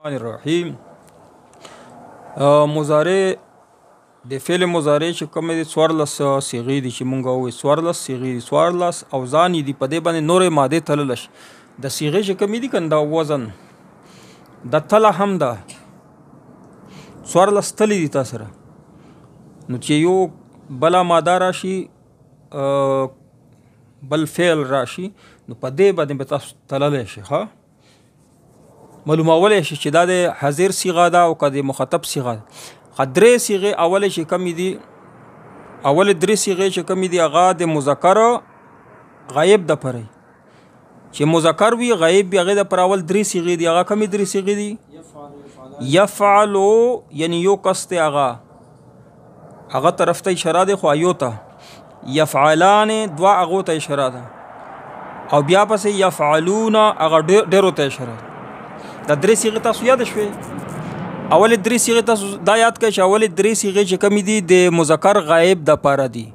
الرحیم. مضارع د فعل مضارع چې کومې دي 14 صيغې دي چې مونږ وایو 14 صيغې دي 14 اوزان دي په دې باندې نورې ماده تلل شي د صيغې چې کومې دي کنده وزن د تله هم ده 14 تلې دي تاسو سره نو چې یو بلا ماده راشي بل فعل راشي نو په دې باندې به تاسو تللی شي ها معلومولی شي چې دا د حاضر صيغه ده او که د مخاطب صيغه ده. درې صيغې اولې چې کمې دي اولې درې صيغې چې کمې دي هغه د مذکر غایب د پرې چې مذکر وي غایب وي هغې د پر اول درې صيغې دي هغه کمې درې صيغې دي یفعلو یعنی یو کس دی هغه طرف ته اشاره ده خو ایو ته یفعلان دوه هغو ته اشاره ده او بیا پسې یفعلون هغه ډېرو ته اشاره ده. دا درې صيغې تاسو یاد شوي اول درې صيغې تاسو دا یاد کړئ چې اول درې صيغې چې کمې دي د مذکر غایب د پاره دي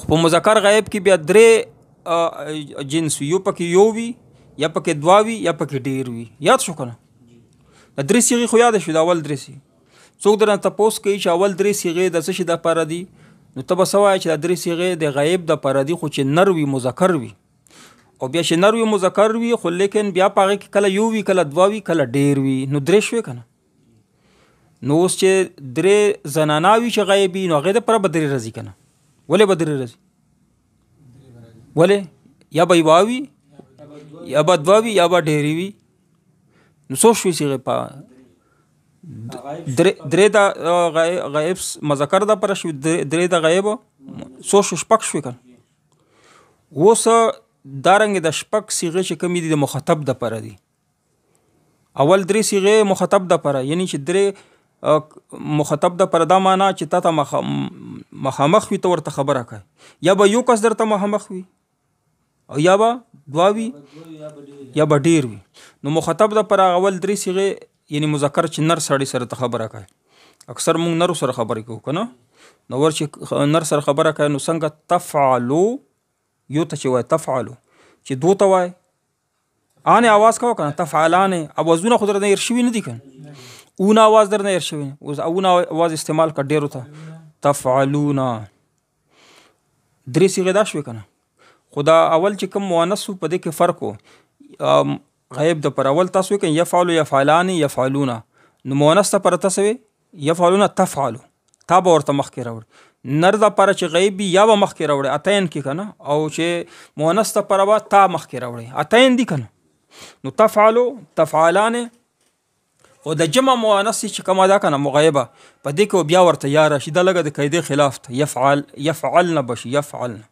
خو په مذکر غایب کې بیا درې جنس یو پکې یو وي یا پکې دوه وي یا پکې ډېر وي یاد شو کنه دا درې صيغې خو یاد شوي دا اول درې صيغې څوک درنه تپوس کوي چې اول درې صيغې د څه شي د پاره دي نو ته به څه وایې چې دا درې صيغې د غایب د پاره دي خو چې نر وي مذکر وي او بیا چې نر وي مذکر وي خو لیکن بیا په هغې کې کله یو وي کله دوه وي کله ډېر وي نو درې شوې که نه نو اوس چې درې زنانه وي چې غایب وي نو هغې دپاره به درې راځي که نه ولې به درې راځي ولې یا به یوه وي یا به دوه وي یا به ډېرې وي نو څو شوې صیغې په درې د غایب مذکر دپاره شوي درې د غایب څو شو شپږ شوې که نه اوس دارنګ د شپږ صيغې چې کومې دي د مخاطب د پاره دي اول درې صيغې مخاطب د پاره یعنی چې درې مخاطب د پاره دا معنا چې تا ته مخامخ وي ته ورته خبره کوي یا به یو کس درته مخامخ وي او یا به دوه وي یا به ډېر وي نو مخاطب د پاره اول درې صيغې یعنی مذکر چې نر سړی سره ته خبره کوي اکثر مونږ نرو سره خبرې کوو که نه نو ور چې نر سره خبره کوي نو څنګه تفعلو یو ته چې وای تفعلو چې دو ته وای آن آواز کوه کنه تفعلان اوازونه خو درنه هېر شوي نه دي کنه اون آواز درنه هېر شوي اوس اون آواز استعمال کړه ډېرو ته تفعلون درې صيغې دا شوې کنه خو دا اول چې کوم مؤنث و په دې کې فرق و غیب د پر اول تاسو وکړئ یفعلو یفعلان یفعلون نو مؤنث ته پر تاسو یفعلون تفعلو تا به ورته مخکې راوړي نر د پاره چې غیب وي یا به مخکې راوړي اتین کې که نه او چې مؤنث ته پاره به تا مخکې راوړي اتین دي که نه نو تفعلو تفعلان او د جمع مؤنث چې کومه ده که نه مغیبه په دې کې بیا ورته یا راشي دا لږه د قاعدې خلاف ته یفعلن بشي یفعلن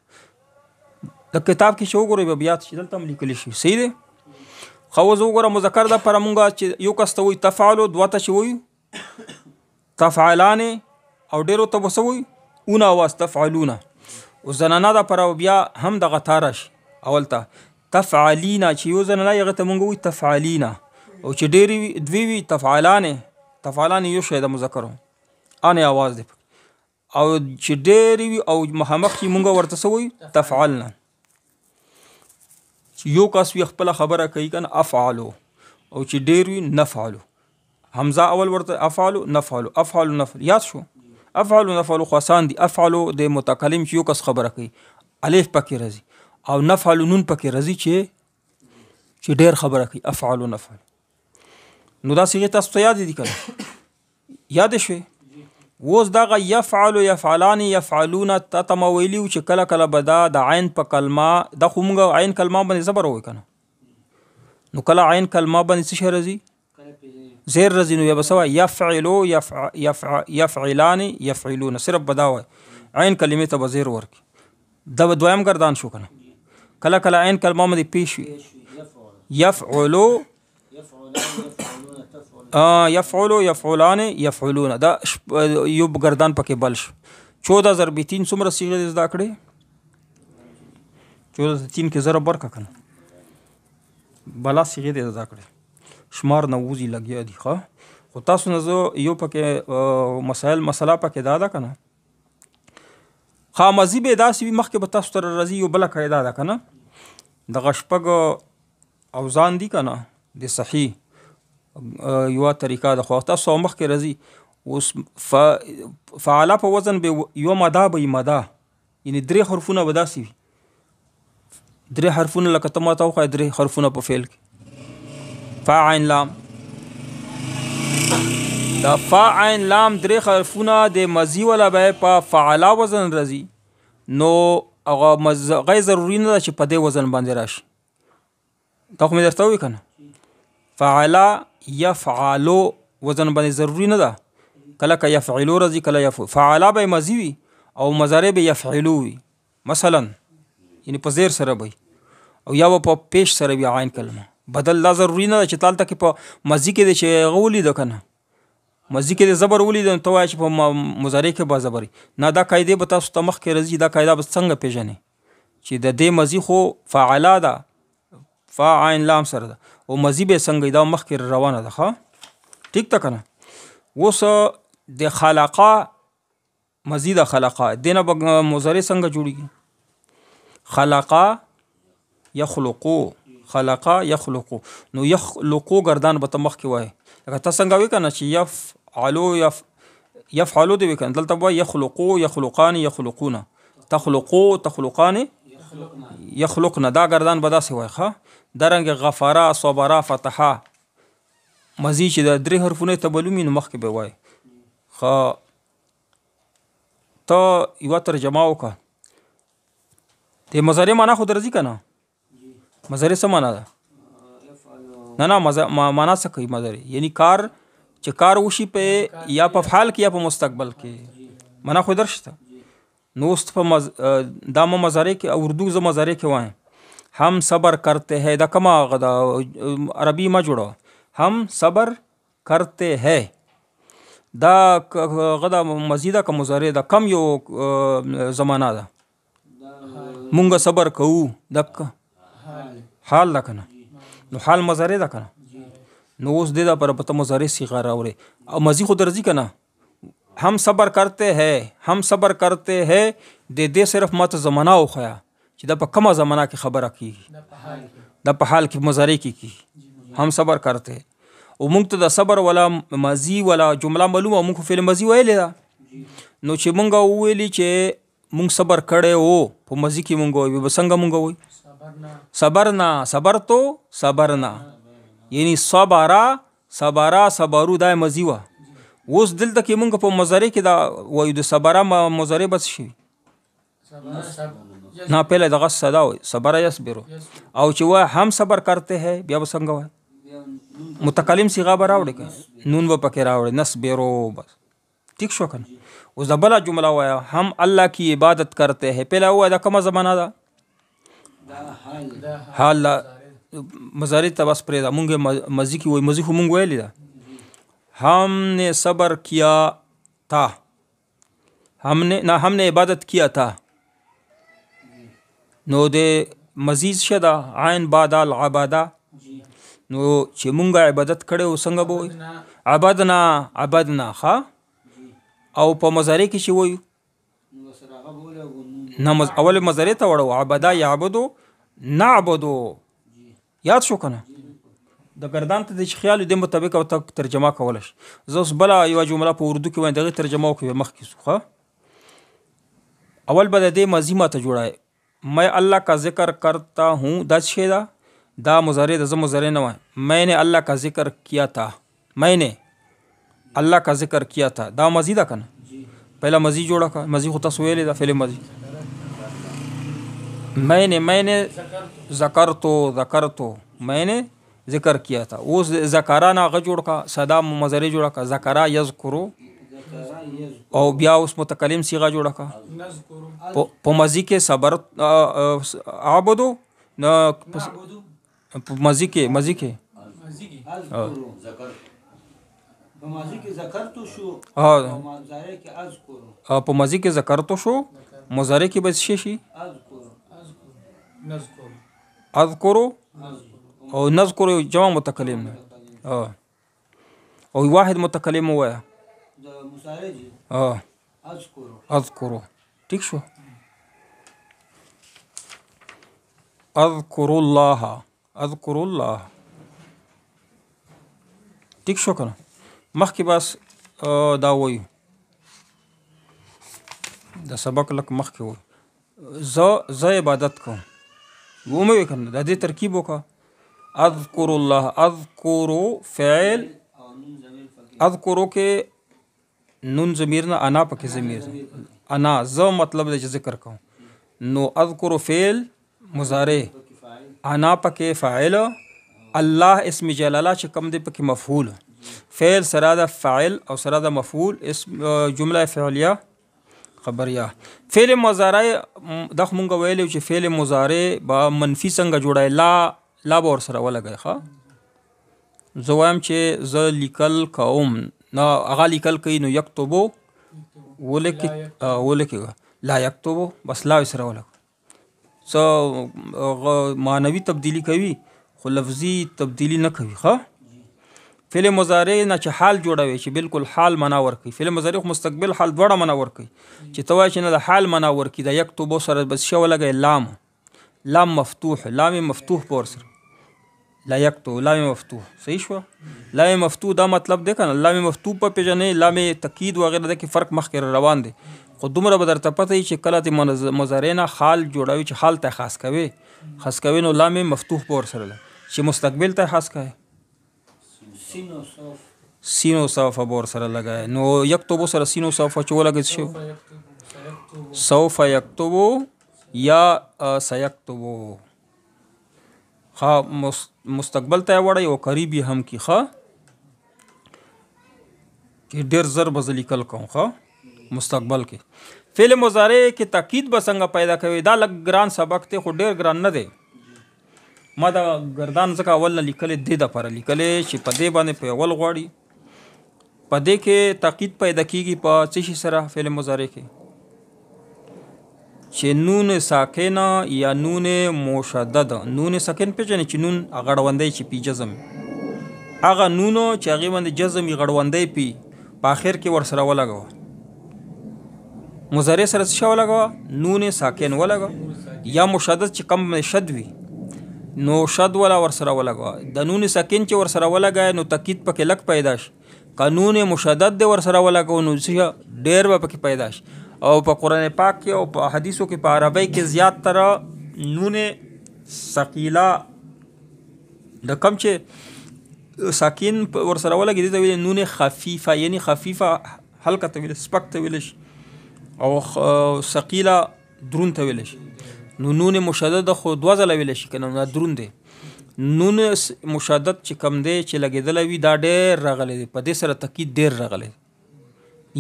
د کتاب کې چې وګورئ به بیا چې دلته هم لیکلی شي صحیح دی خو اوس وګوره مذکر ده پاره مونږ چې یو کس ته وایي تفعلو دوه ته چې وایو تفعلانې او ډېرو ته به څه وایي اون آواز تفعلونه او زنانه ده پر بیا هم دغه تا راشي اول ته تفعلینا چې یو زنانه هغې ته مونږ وایي تفعلینا او چې ډېرې وي دوې وي تفعلانې یو شی د مذکرو آنې آواز دی او چې ډېرې وي او مخامخ چې مونږ ورته څه وایو تفعلنا چې یو کس وي خپله خبره کوي که نه افعلو او چې ډېر وي نفعلو حمزه اول ورته افعلو نفعلو افعلو نفعلو یاد شو افعلو نفعلو خو آسان دي افعلو د متکلم چې یو کس خبره کوي الف پکې راځي او نفعلو نون پکې راځي چې ډېر خبره کوي افعلو نفعلو نو دا صيغې تاسو ته یاد دي که نه یاد شوې اوس دغه یفعلو یفعلان یفعلون تا ته ما ویلي و چې کله کله به دا د عین په کلمه دا خو مونږ عین کلمه باندې زبر وایو که نه نو کله عین کلمه باندې څه شی راځي زیر راځي نو یا به څه وایي یفعلو یفعلان یفعلون صرف به دا وایي عین کلمې ته به زیر ورکړي دا به دویم ګردان شو که نه کله کله عین کلمه باندې پیش وي یفعلو یفعلو یفعلان یفعلون دا یو ګردان پکې بل شو 14 ضرب 3 څومره صيغې دې زده کړې 14 3 کې ضرب ورکړه که نه بلا صيغې دې زده کړې شمار نه وځي لګیا دي ښه خو تاسو نه زه یو پکې مسله پکې دا ده که نه خامزي به داسې وي مخکې به تاسو ته راځي یو بله قاعده ده که نه دغه شپږ اوزان دي که نه د صحیح یوه طریقه ده. خو تاسو مخکې راځي اوس فعله په وزن به یوه مده به وي، مده یعنې 3 حرفونه به داسې وي، 3 حرفونه لکه ته ماته وښایه 3 حرفونه په فعل کې فا عین لام. دا فا عین لام 3 حرفونه د مزي والا به په فعله وزن راځي، نو هغه غیر ضروري نه ده چې په دې وزن باندې راشي. دا خو مې درته ووایي که نه، فعله یفعلو وزن باندې ضروري نه ده، کله که یفعلو راځي کله فعله به مزي وي او مضارع به یفعلو وي مثلا، یعنی په زیر سره به او یا به په پیش سره وي عین کلمه بدل. دا ضروري نه ده چې تالته کې په مزي کې دی چې هغه ولیده که نه، مزي کې د زبر ولیده نو ته وایه چې په مضارع کې به زبر وي نه. دا قاعدې به تاسو ته مخکې راځي، دا قاعده به څنګه پیژنئ چې د دې مزي خو فعله ده فا عین لام سره ده او مزي به څنګه دا مخکې روانه ده. ښه ټیک ده که نه. اوس د خلقه مزي د خلقه دې نه به مضارع څنګه جوړېږي؟ خلقه یخلقو، خلقه یخلقو، نو یخلقو ګردان به ته مخکې وایې لکه ته څنګه وایې که نه چې یفعلو دې وایې که نه، دلته به وایې یخلقو یخلقان یخلقون، تخلقو تخلقان یخلقن، دا ګردان به داسې وایې. ښه دارنګې غفره صبره فتحه مزي چې د 3 حرفونه ته معلوم وي نو مخکې به وایې. ښه ته یوه ترجمه وکړه د مضارع معنا خو درځي که نه؟ مضارع څه معنا ده؟ نه معنا څه کوي مضارع؟ یعنی کار چې کار وشي په یا په فعل کې یا په مستقبل کې معنا خو درشته. نو اوس په دا مضارع کې اردو زه مضارع کې وایم हम صبر करते हैं، دا کما غدا عربي ما جوړه، हम صبر करते हैं دا غدا مزیده که مضارع ده کم یو زمانه ده مونږ صبر کوو دک حال ده که نه، نو حال مضارع ده که نه. نو اوس دې دپاره به ته مضارع صیغه راوړې او مزي خو درځي که نه. هم صبر کرتے ہیں، هم صبر کرتے ہیں د دې صرف ماته زمانه وښیه چې دا په کومه زمانه کې خبره کېږي، دا په حال کې مضارع کې کېږي. هم صبر کرتے ہیں او مونږ ته د صبر ولا مزي ولا جمله معلومه، مونږ خو فعل مزي ویلې ده، نو چې مونږ وویلي چې مونږ صبر کړی وو په مزي کې مونږ وایو به څنګه مونږ وایو؟ صبرنا صبرتو صبرنا، یعنی صبره صبره صبرو دا مزي وه. اوس دلته کې مونږ په مضارع کې دا وایو د صبره مضارع بس شي نه، پهله دغه صدا وایي صبره یصبرو، او چې وایي هم صبر کرتے ہیں بیا به څنګه وایي؟ متکلم صیغه به راوړې که نون به پکې راوړې نصبرو بس. ټیک شو که نه. اوس د بله جمله وایه هم الله کی عبادت کرتے ہیں، پهله ووایه دا کومه زمانه ده؟ حال ده مضارع ته بس پرېږده، مونږ مزي کې وایي، مزي خو مونږ ویلې ده. हम ने صبر किया था، हमने عبادت किया था، نو د مزید شده عین بعد العباده، نو چې مونږه عبادت کړی و څنګه به وایو؟ عبدنا عبدنا. ښه او په مضارع کې چې وایو نه اول مضارع ته وړو عبدا یعبدو نعبدو، یاد شو که نه؟ د ګردان ته د چې خیال د مطابق او ته ترجمه کولی شي. زه اوس بله یوه جمله په اردو کې وایم د هغې ترجمه وکړو مخکې څو. ښه اول به د دې ماضي ماته جوړه میں اللہ کا ذکر کرتا ہوں دا څه شی ده؟ دا مضارع ده، زه مضارع نه وایم. میں نے اللہ کا ذکر کیا تھا، میں نے اللہ کا ذکر کیا تھا دا ماضي ده که نه؟ پهله ماضي جوړه کړه، ماضي خو تاسو ویلې ده فعل ماضي. میں نے ذکرتو ذکرتو میں نے ذکر کیا تھا. اوس ذکره نه هغه جوړ کړه ساده مضارع جوړه کړه ذکره یذکرو، او بیا اوس متکلم صیغه جوړه کړه په ماضي کې صبر عبدو نه په ماضي کې په ماضي کې ذکرتو شو، په ماضي کې ذکرتو شو، مضارع کې به څه شي؟ اذکرو او نذکر جمع متکلم نه او واحد متکلم وایه اذکرو. ٹھیک شو. اذکر الله اذکر الله ټیک شو کنه. مخکې بس دا وایو د سبق لک مخکې وایو زه عبادت کوم ومه وی کنه. د دې ترکیب وکړه اذکر الله. اذکرو فعل اذکرو کې نون ضمیر نه انا پکې ضمیر انا زه مطلب د ذکر کوم. نو اذکرو فعل مضارع انا پکې فاعل الله اسم جلاله چې کوم دی پکې مفعول. فعل سره د فاعل او سره د مفعول اسم جمله فعلیه خبریه. فعل مضارع د مونږ ویلو چې فعل مضارع با منفي څنګه جوړای لا به ور سره ولګي. ښه زه وایم چې زه لیکل کوم نو هغه لیکل کوي نو یکتبو ولکي لا یکتبو بس لا سره ولګي. څه معنوي تبدیلی کوي خو لفظي تبدیلی نه کوي. ښه فعل مضارع نه چې حال جوړوي چې بالکل حال معنا ورکوي. فعل مضارع مستقبل حال دواړه معنا ورکوي. چې ته وایې چې نه د حال معنا ورکوي د یکتبو سره بس ښه ولګی لام مفتوح لام مفتوح په ور سره لا یکتب لام مفتوح. صحیح شو. لام مفتوح دا مطلب دی کنه لام مفتوح په پیژنې لام تاکید وغیرہ د کې فرق مخکې روان دی. خو دومره به درته پته وي چې کله ته مضارع نه حال جوړوي چې حال ته خاص کوي نو لام مفتوح په ور سره چې مستقبل ته خاص کوي سین و سوف بور سره لګای. نو یکتبو سره سین و سوف چې ولګی شو سوف یکتبو یا سیکتبو. ښه مستقبل ته وړی او قریبی هم کی. ښه کې ډیر زر به زه لیکل کوم. ښه مستقبل کې فعل مضارع کې تاکید به څنګه پیدا کوي دا لږ ګران سبق دی خو ډیر ګران نه دی. ما دا گردان ځکه اول نه لیکلې دې دپاره لیکلې چې په دې باندې په اول غواړي په دې کې تاکید پیدا کیږي په څه شي سره فعل مضارع کې چې نون ساکنه یا نون مشدد. نون ساکن پیژنې چې نون غړوندی چې پی جزم هغه نونو چې هغې باندې جزم یې غړوندی پی په آخر کې ورسره ولګوه. مضارع سره څه شی ولګوه نون ساکن ولګوه یا مشدد چې کم شد وي نو شد ولا ورسره ولګوه. د نون ساکن چې ورسره ولګای نو تاکید پکې لک پیدا شي. قانون مشدد دی ورسره ولګو نو څه ډیر به پکې پیدا شي. او په قرآن پاک کې او په حدیثو کې په عربی کې زیات تر نون ثقیله د کم چې ساکن ورسره ولګي دي ته ویل نون خفیفه یعنی خفیفه هلکه ته ویل سپک ته ویل شي او ثقیله درون ته ویل شي. نو نون مشدد خو دوه ځله ویلی شي که نه دروند دی. نون مشدد چې کم دی چې لګېدلی وي دا ډېر راغلی دی په دې سره تاکید ډېر راغلی دی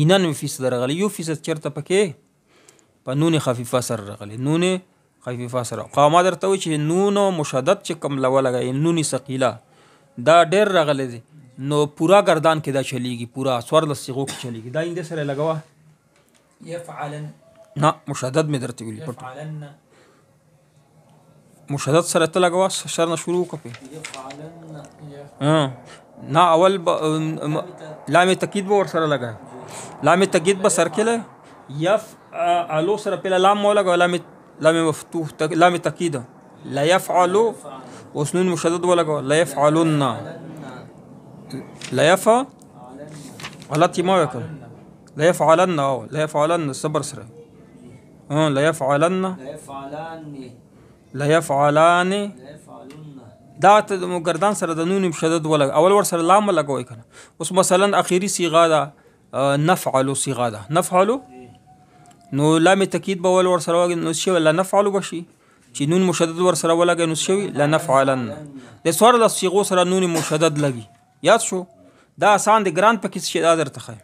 99% راغلی 1% چېرته پکې په نون خفیفه سره راغلی نون خفیفه سره. خو ما درته وایي چې نون مشدد چې کم ولګوي نون ثقیله دا ډېر راغلی دی نو پورا گردان کې دا چلیږي پورا 14 صیغو کې چلیږي. دا اندې سره لګوه یفعلن نه مشدد مې درته ویلي پټو مشدد سره ته لګوه سر نه شروع وکړه نه اول لام تاکید به ورسره لګوه لام تاکید به سر کې لګوه یفعلو سره پهله لام مو لګوه لام مفتوح لام تاکید لا یفعلو اوس نون مشدد ولګوه لا یفعلن لا یفعل غلط ما وکړ لا يفعلن لا يفعلن صبر سره لا يفعلن لا يفعلان دا ته گردان سره د نون مشدد ولګ اول ور سره لام لګوي کنه. اوس مثلا اخیری صيغه ده نفعل صيغه ده نفعل نو لام تاکید به ول ور سره نو شی ولا نفعل بشي چې نون مشدد ور سره ولګ نو شی لا نفعلن د سور د صيغو سره نون مشدد لګي. یاد شو دا آسان دي ګران پکې شي دا درته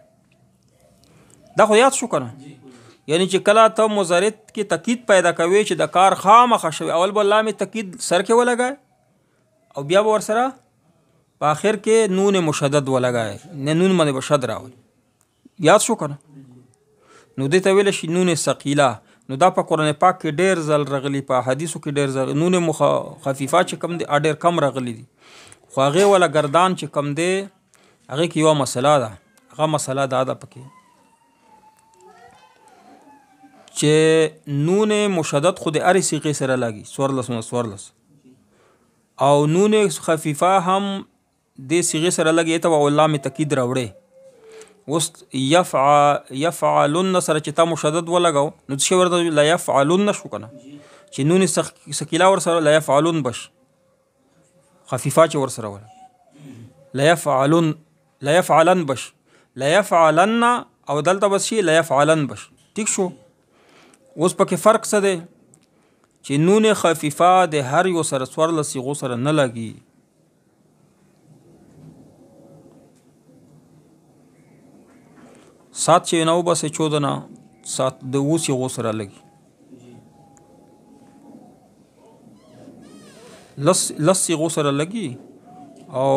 دا خو یاد شو کنه. یعنی چې کله ته مضارع کې تاکید پیدا کوي چې د کار خامخا شوی اول به لام تاکید سر کې ولګای او بیا به ورسره په آخر کې نون مشدد ولګای نه نون باندې به شد راوړي. یاد شو کنه. نو دې ته ویل شي نون ثقیله. نو دا په قرآن پاک کې ډېر ځل راغلي په حدیثو کې ډېر ځل نون خفیفه چې کم دي ډېر کم راغلي دي خو هغې ولا گردان چې کم دی هغې کې یوه مسله ده هغه مسله دا ده پکې چې نون مشدد خو د هرې صیغې سره لګي 14 او نون خفیفه هم دې صيغه سره لګي ته او لام تاکید راوړي. اوس يفعلن سره چې تا مشدد ولګاو نو څه ورته لا يفعلن شو کنه چې نون ثقيله ور سره لا يفعلن بش خفيفه چې ور سره ولا لا يفعلن بش لا يفعلن او دلته بس شي لا يفعلن بش. ٹھیک شو. اوس پکې فرق څه دی چې نون خفيفه د هر یو سره سور لسیغو سره نه لګي. سات چې نو بس 14 نه سات د وسی غو سره لګي. لس غو سره لګي او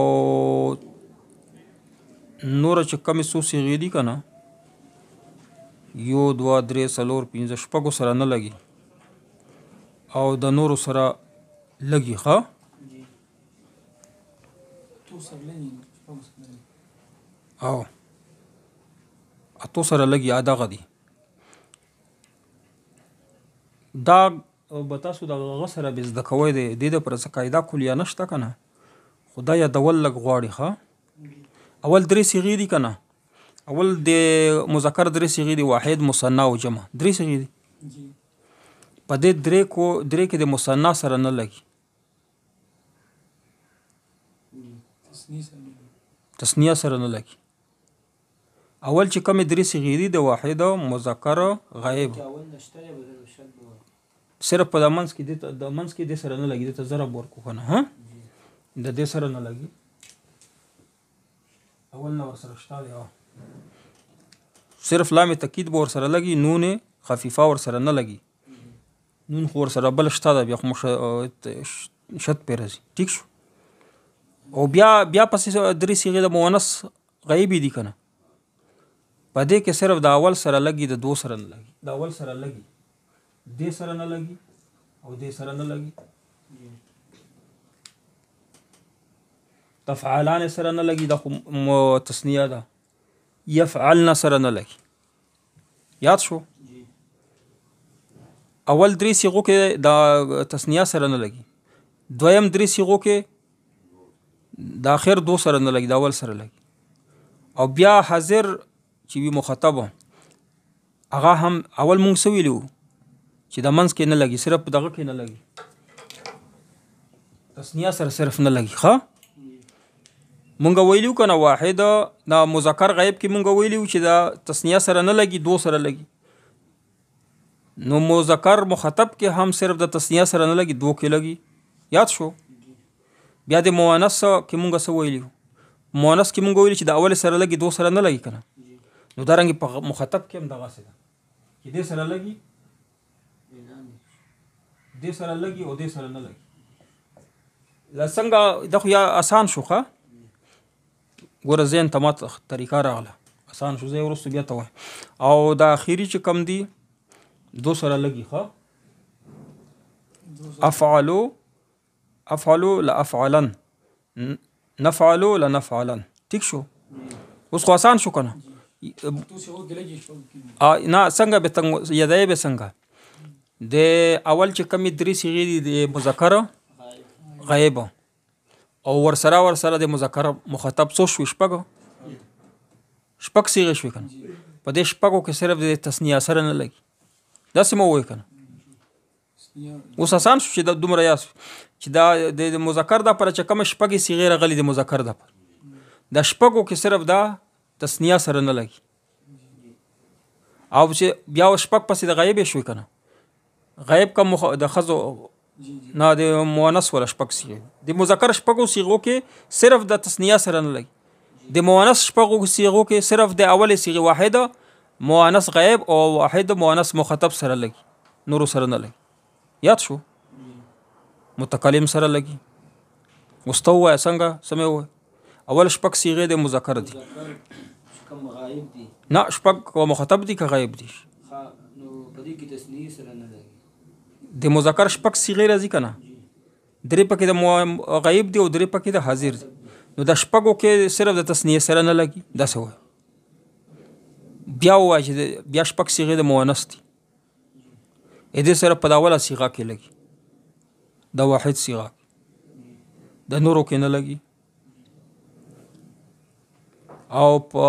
نور چې کمی سو صيغې دي کنه 1 2 3 4 5 شپږو سره نه لګي او د نور سره لګي. ښه او اتو سره لګي ادا غدي دا بتاسو د غسره بز د کوي د پر څه قاعده کلیه نشته کنه خدای د ول لګ غواړي. ښه اول درې صيغې دي کنه اول د مذکر درې صيغې دي واحد مثنى او جمع درې صيغې دي په دې درې کې د مثنى سره نه لګي تسنیه سره نه لګي. اول چې کوم درې صيغې دي د واحد مذکر غائب صرف په دمنس کې د منس کې د سره نه لګي د ضرب ورکو کنه. ها د دې سره نه لګي اول نو سره شته صرف لام تاکید به ور سره لګي نون خفيفه ور سره نه لګي نون خور سره بل شته بیا خو شت پیرزي. ٹھیک شو. او بیا پسې درې صيغې د مؤنث غایب دي کنه پدې کې صرف د اول سره لګي د دو سره نه لګي د اول سره لګي د سره نه لګي او د سره نه لګي تفعلان سره نه لګي د تسنیه ده يفعلن سره نه لګي. یاد شو. اول درې صيغو کې د تسنیه سره نه لګي دویم درې صيغو کې د اخر دو سره نه لګي د اول سره لګي او بیا حاضر چې وي مخاطب هغه هم اول مونږ سویلو چې د منځ کې نه لګي صرف دغه کې نه لګي تسنیه سره صرف نه لګي. ښه مونږ ویلو کنه واحد د مذکر غایب کې مونږ ویلو چې د تسنیه سره نه لګي دو سره لګي نو مذکر مخاطب کې هم صرف د تسنیه سره نه لګي دو کې لګي. یاد شو. بیا د مؤنث کې مونږ څه ویلو مؤنث کې مونږ ویلو چې د اول سره لګي دو سره نه لګي کنه نو دارنګ په مخاطب کې هم دغه څه ده چې دې سره لګي دې سره لګي او دې سره نه لګي. لڅنګه د خو یا آسان شوخه ګوره زین تمات طریقه راغله آسان شو زه ورسره بیا ته او د اخیری چې کم دی دو سره لګي. ښه افعلوا لافعلن نفعلوا لنفعلن. ٹھیک شو. اوس خو آسان شو کنه نه څنګه به یادای به څنګه د اول چې کمی درې صيغې دي د مذکر غایب او ور سره د مذکر مخاطب څو شو شپږ صيغې شو کنه په دې شپږو کې صرف د تسنیه سره نه لګي دا سم وای کنه. اوس آسان شو چې د دومره یاس چې دا د مذکر د پر چې کم شپږې صيغې راغلي د مذکر د پر د شپږو کې صرف دا تسنیه سره نه لګي او چې بیا شپږ پسې د غایب شوی کنه غایب کا د خزو نه د مؤنث ولا شپږ صيغې د مذکر شپږو صيغو کې صرف د تسنیه سره نه لګي د مؤنث شپږو صيغو کې صرف د اول صيغه واحده مؤنث غایب او واحد مؤنث مخاطب سره لګي نور سره نه لګي. یاد شو. متکلم سره لګي واستوى څنګه سمې و اول شپږ صيغې د مذکر دي کم غایب دي نه شپږ مخاطب دي که غایب دي نو پدې کې تسنیه سره نه لګي د مذکر شپږ صيغې راځي کنه درې پکې د غایب دي او درې پکې د حاضر دي نو د شپږو کې صرف د تسنیه سره نه لګي دا څه وایي بیا وایي چې بیا شپږ صيغې د مؤنث دي دې سره په اوله صيغه کې لګي د واحد صيغه د نورو کې نه لګي او په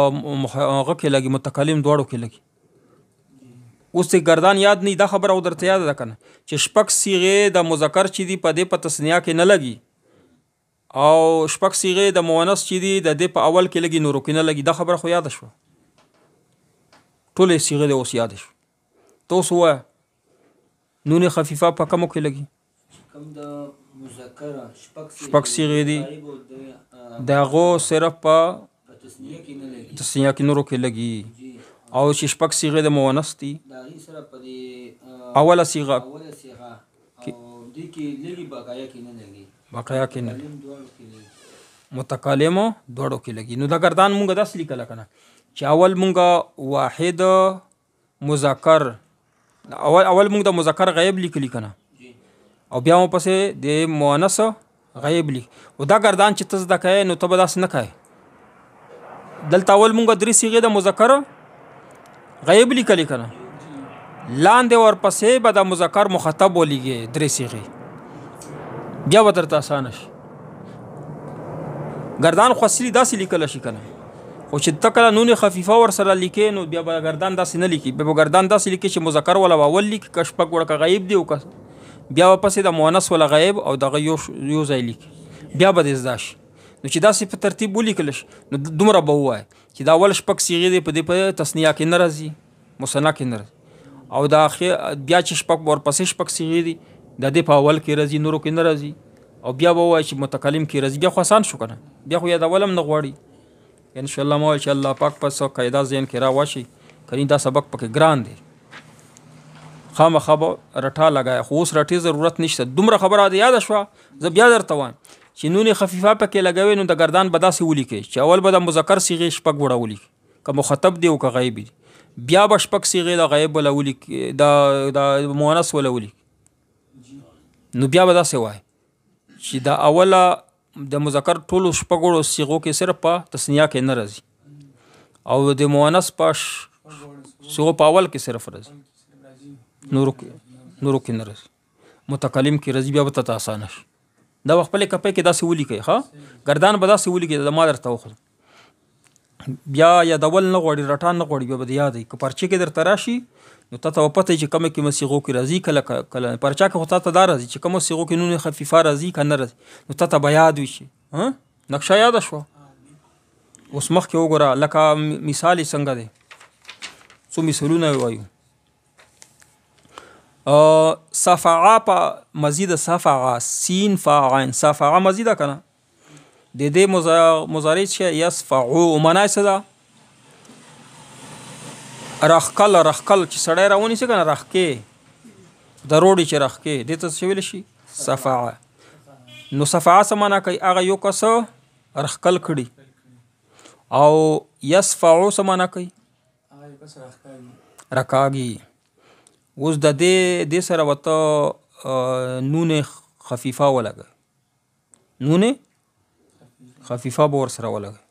هغه کې لګي متکلم دواړو کې لګي. اوس ته گردان یاد نه دا خبره او درته یاد ده کنه چې شپږ صيغه د مذکر چې دی په دې په تسنیه کې نه لګي او شپږ صيغه د مؤنث چې دی د دې په اول کې لګي نورو کې نه لګي. دا خبره خو یاد شوه ټولې صيغه د اوس یاد شو. توسو نون خفیفه په کومو کې لګي کم د مذکر شپږ صيغه دی دغه صرف په تسنیه کې نه لګي تسنیه کې نورو کې لګي او چې شپږ صيغه د مؤنث دي دا غي سره په دې اوله صيغه او دې کې لګي بقایا کې نه لګي بقایا کې نه تعلیم دواړو کې لګي متکلم دوړو کې لګي. نو دا گردان مونږه داس لیکل کنه چې اول مونږه واحد مذکر اول مونږ د مذکر غیب لیکلی کنه او بیا مو پسې د مؤنث غیب لیک. او دا گردان چې تز د کای نو ته داس نه کای دلته اول مونږ درې صيغه د مذکر غیب لیکلی کنه لاندې ورپسې به د مذکر مخاطب ولېږي درې صيغه بیا به درته اسانه شي. گردان خو اصلي داسې لیکل شي کنه خو چې تکله نون خفیفه ور سره لیکې نو بیا به گردان داسې نه لیکي بیا به گردان داسې لیکي چې مذکر ولا اول لیکي که شپږ ورکه غیب دی او که بیا پسې د مؤنث ولا غیب او دغه یو ځای لیکي بیا به دې زده شي. نو چې داسې په ترتیب ولیکل شي نو دومره به ووایي چې دا اول شپږ صيغې دی په دې په تسنیه کې نه راځي مثنا کې نه راځي او دا بیا چې شپږ ورپسې شپږ صيغې دي د دې په اول کې راځي نورو کې نه راځي او بیا به ووایي چې متکلم کې راځي. بیا خو آسان شو کنه بیا خو یادول هم نه غواړي ان شاء الله مو چې الله پاک په څو قاعده ذهن کې راواشي کړي دا سبق پکې ګران دی خامخا به رټا لګای خو اوس رټې ضرورت نشته. دومره خبره ده یاد شوه زه بیا درته وایم چې نون خفیفه پکې لګوي نو د گردان به داسې ولیکي چې اول به د مذکر صيغه شپږ وړه ولیکي که مخاطب دی او که غیب دی بیا به شپږ صيغه د غیب ولا ولیکي د مؤنث ولا ولیکي نو بیا به داسې وایي چې دا اوله د مذکر ټولو شپږ وړو صيغو کې صرف په تسنیه کې نه راځي او د مؤنث په صيغو په اول کې صرف راځي نورو کې نه راځي متکلم کې راځي بیا به ته آسانه شي. دا خپل کپې کې داسې ولیکي ها گردان به داسې ولیکي د ما درته وخت بیا یادول نه غواړي رټان نه غواړي بیا به یادې که پرچې کې درته راشي نو ته پته چې کومه کې صيغو کې راځي کله پرچا کې خو ته دا راځي چې کومه صيغو کې نون خفیفه راځي که نه راځي نو ته به یاد وي شي ها نقشه یاد شوه. اوس مخکې وګوره لکه مثال څنګه دی څو مثالونه وایو صفعه په مزید صفعه سین فاعن صفعه مزیده کنه د دې مضارع چې یصفعو معنی څه ده رخکل چې سړی راونی څه کنه رخکې د روډي چې رخکې دې ته څه ویل شي صفعه. نو صفعه څه معنی کوي هغه یو کس رخکل کړي او یصفعو څه معنی کوي رکاږي. اوس د دې سره وته نون خفیفه ولګي نون خفیفه به ور سره ولګي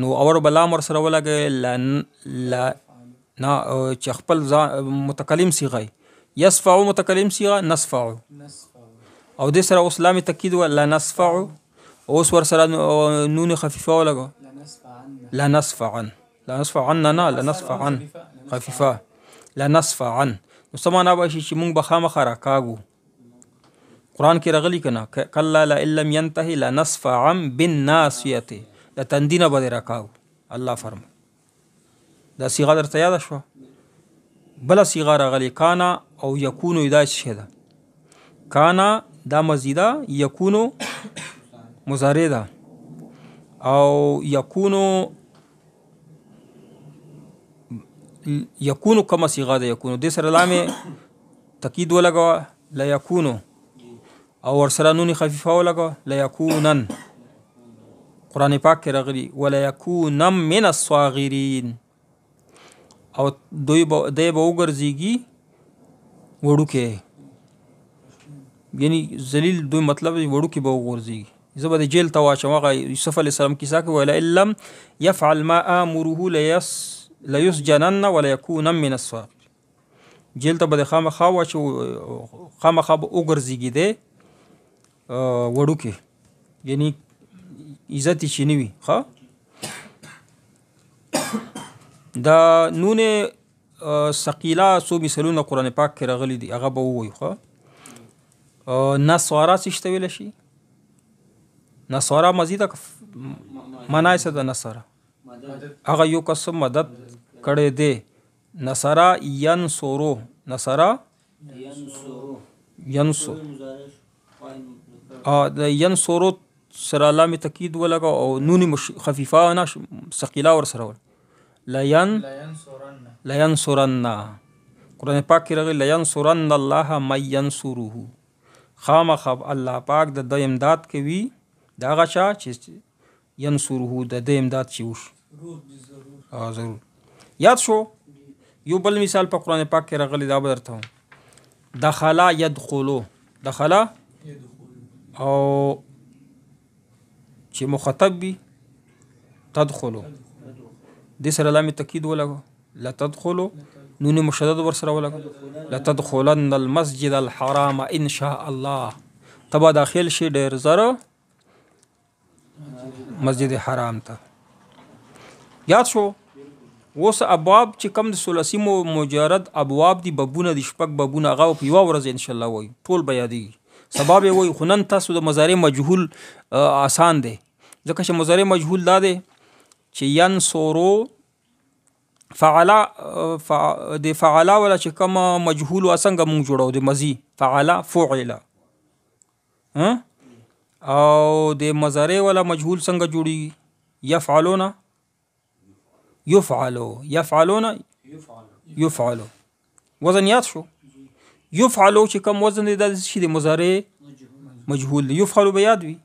نو اور بلام ور سره ولګي لا نه چې خپل متکلم صيغه يصفعو متکلم صيغه نصفعو او دې سره اوس لام تاکید ولا نصفعو اوس ور سره نون خفیفه ولګي لا نصفعن لا نصفعن خفیفه لا نصفعن نو سمانا به شي چې مونږ به خامخا راکاږو. قرآن کې راغلی کنه کلا لئن لم ينتهي لنصفعا بالناصیة د تندینه به راکاږو الله فرمایي. دا صيغه درته یاد شوه. بله صيغه راغلی کانا او یکونو دا څه ده کانا دا مزیده یکونو مضارع ده او یکونو کما صيغه ده یکونو دې سره لامې تاکید ولګوه لا یکونو او ور سره نون خفیفه ولګوه لا یکونن. قرآن پاک کې راغلی ولا یکونن من الصاغرین او دوی به وګرځېږي وړوکی یعنی ذلیل دوی مطلب وړوکی به وګرځېږي زه به د جیل ته واچم هغه یوسف علیه السلام کیسه کوي ولئن لم یفعل ما آمره لیسجنن وليکونن من الصاغرین جیل ته به د خامخا واچو خامخا به وګرځېږي دی وړوکی یعنی عزت یې چې نه وي ښه د نون ثقیله څو مثالونه قرآن پاک کې راغلي دي هغه به ووایو. ښه نصارا څه شته ویلی شي؟ نصارا مزیده معنا یې څه ده؟ نصارا هغه یو کس مدد کړی دی. نصارا ینصرو، نصارا ینصرو د ینصرو سره لام تاکید ولګو او نون خفیفه نه ثقیله ورسره ول. لینصرن قرآن پاک کې راغلی لینصرن الله من ینصره، خامخا الله پاک د ده امداد کوي د هغه چا چې ینصره د ده امداد چې وشي. ضرور یاد شو. یو بل مثال په قرآن پاک کې راغلی دا به درته وایم. دخلا یدخلو، دخلا او چې مخاطب وي تدخلو دې سره لام تاکید ولګو. لتدخلو نون مشدد ورسره ولګو. لتدخلن المسجد الحرام ان شاء الله، تبا داخل شي ډېر زره مسجد حرام ته. یاد شو. اوس ابواب چې کم د ثلاثي مجرد ابواب دي، بابونه دي، شپږ بابونه، هغه په یوه ورځ ان شاء الله وایو ټول به یادېږي. سبب یې وایي خو نن تاسو د مضارع مجهول آسان دی، ځکه چې مضارع مجهول دا دی چې ینصرو فعلا د فعلا ولا چې کوم مجهول څنګه مونږ جوړو د مزي فعلا فعلا، او د مضارع ولا مجهول څنګه جوړي؟ یفعلون یفعلو، یفعلون یفعلو. وزن یاد شو. یفعلو چې کوم وزن دی دا شي د مضارع مجهول دی. یفعلو به یاد وي.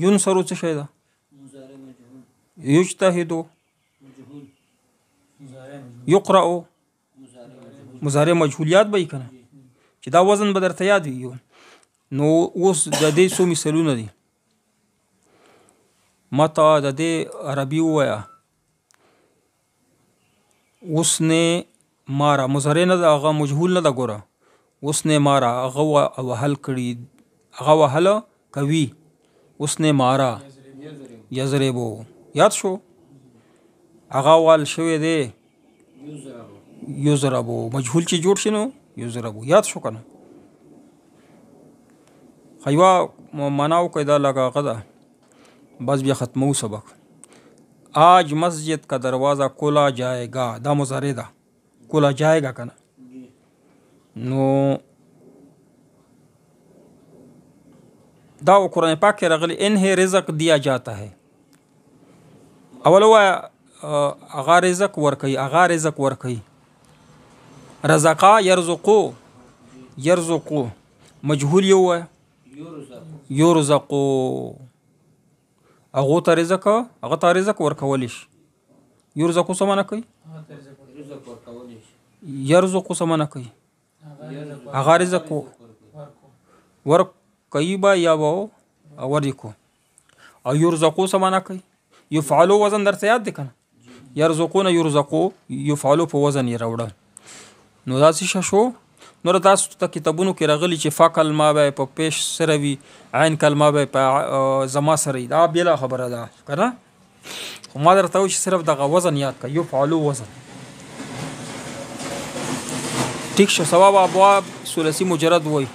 ینصرو څه شی ده؟ یجتهدو، یقرأو مضارع مجهول یاد به یې کنه چې دا وزن به درته یاد وي. نو اوس د دې څو مثالونه دي. ماته د دې عربي ووایه. اوس نه مارا مضارع نه ده، هغه مجهول نه ده. ګوره اوس نه مارا هغه وهل کړي، هغه وهله کوي. اوس نه مارا یضربو یاد شو. هغه وال شوی دی یضربو، مجهول چې جوړ شي نو یضربو یاد شو کنه. خیوا معنا وکړئ دا لږه هغه ده، بس بیا ختمو سبق. آج مسجد کا دروازہ کھولا جائے گا، دا مضارع ده، کھولا جائے گا کنه. نو دا قرآن پاک کې راغلی انہیں رزق دیا جاتا ہے. اول وایه اغا رزق ورکوي، اغا رزق ورکوي. رزقا یرزقو، یرزقو مجهول یو وایه یرزقو. هغو ته رزق، هغه ته رزق ورکولی شي. یرزقو څه معنی کوي؟ یرزقو څه معنی کوي؟ هغه رزق ورکوي به یا به ورکو. او یرزقو څه معنی کوي؟ یفعلو وزن درته یاد دی کنه. یرزقون یرزقو یفعلو په وزن یې راوړه. نو دا څه شو؟ نور تاسو ته کتابونو کې راغلي چې فا کلمه به په پیش سره وي، عین کلمه به په زما سره وي. دا بېله خبره ده که نه؟ خو ما درته وایي چې صرف دغه وزن یاد کړه، یفعلو وزن. ټیک شو. سبا به ابواب ثلاثي مجرد وایي.